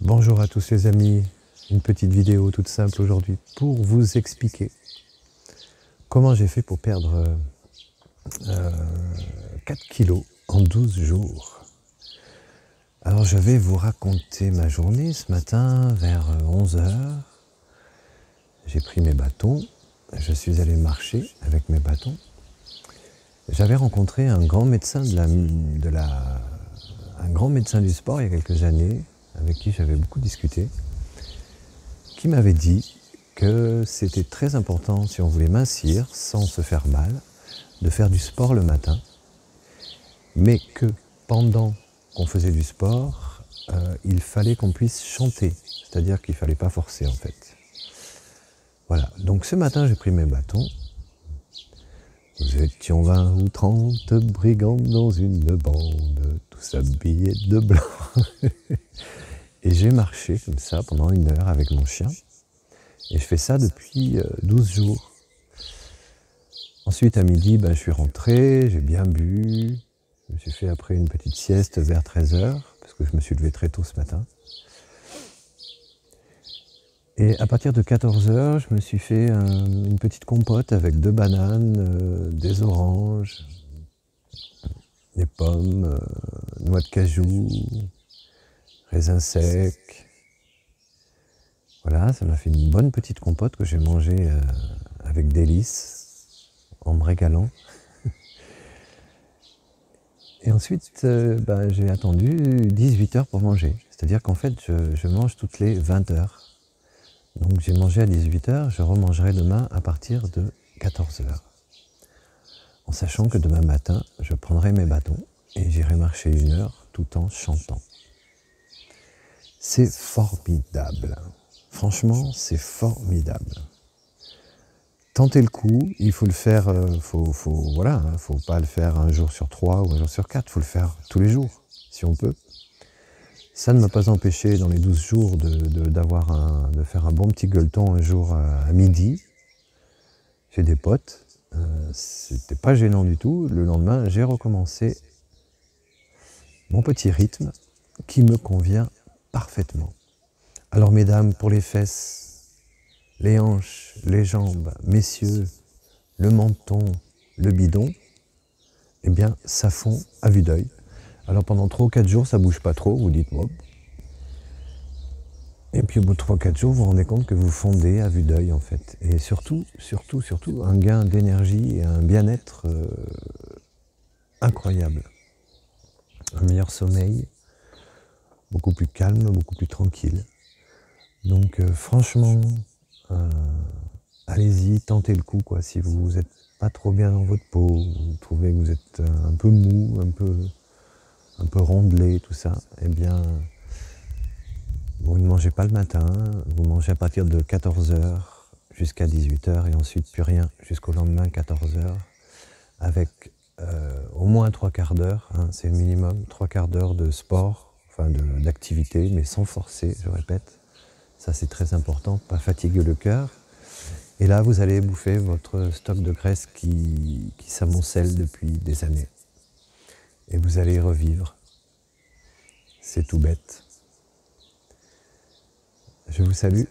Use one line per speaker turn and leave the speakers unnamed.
Bonjour à tous les amis, une petite vidéo toute simple aujourd'hui pour vous expliquer comment j'ai fait pour perdre 4 kilos en 12 jours. Alors je vais vous raconter ma journée ce matin vers 11 h. J'ai pris mes bâtons, je suis allé marcher avec mes bâtons. J'avais rencontré un grand médecin un grand médecin du sport il y a quelques années, avec qui j'avais beaucoup discuté, qui m'avait dit que c'était très important, si on voulait mincir sans se faire mal, de faire du sport le matin, mais que pendant qu'on faisait du sport, il fallait qu'on puisse chanter, c'est-à-dire qu'il ne fallait pas forcer en fait. Voilà, donc ce matin j'ai pris mes bâtons. Nous étions 20 ou 30 brigands dans une bande, tous habillés de blanc. Et j'ai marché comme ça pendant 1 heure avec mon chien. Et je fais ça depuis 12 jours. Ensuite, à midi, je suis rentré, j'ai bien bu. Je me suis fait après une petite sieste vers 13 h, parce que je me suis levé très tôt ce matin. Et à partir de 14 h, je me suis fait une petite compote avec 2 bananes, des oranges, des pommes, noix de cajou, raisins secs. Voilà, ça m'a fait une bonne petite compote que j'ai mangée avec délice, en me régalant. Et ensuite, j'ai attendu 18 h pour manger. C'est-à-dire qu'en fait, je mange toutes les 20 h. Donc j'ai mangé à 18 h, je remangerai demain à partir de 14 h. En sachant que demain matin, je prendrai mes bâtons et j'irai marcher 1 heure tout en chantant. C'est formidable. Franchement, c'est formidable. Tentez le coup, il faut le faire, faut pas le faire 1 jour sur 3 ou 1 jour sur 4, il faut le faire tous les jours, si on peut. Ça ne m'a pas empêché dans les 12 jours de faire un bon petit gueuleton un jour à midi, chez des potes. C'était pas gênant du tout. Le lendemain, j'ai recommencé mon petit rythme qui me convient parfaitement. Alors mesdames, pour les fesses, les hanches, les jambes, messieurs, le menton, le bidon, eh bien ça fond à vue d'œil. Alors pendant 3 ou 4 jours, ça bouge pas trop, vous dites hop. Et puis au bout de 3 ou 4 jours, vous vous rendez compte que vous fondez à vue d'œil en fait. Et surtout, un gain d'énergie et un bien-être incroyable. Un meilleur sommeil, beaucoup plus calme, beaucoup plus tranquille. Donc franchement, allez-y, tentez le coup, quoi. Si vous n'êtes pas trop bien dans votre peau, vous trouvez que vous êtes un peu mou, un peu rondelé, tout ça, eh bien, vous ne mangez pas le matin, vous mangez à partir de 14 h jusqu'à 18 h et ensuite plus rien jusqu'au lendemain 14 h avec au moins 3/4 d'heure, c'est le minimum, 3/4 d'heure de sport, enfin d'activité, mais sans forcer, je répète. Ça c'est très important, pas fatiguer le cœur. Et là vous allez bouffer votre stock de graisse qui s'amoncelle depuis des années. Et vous allez y revivre. C'est tout bête. Je vous salue.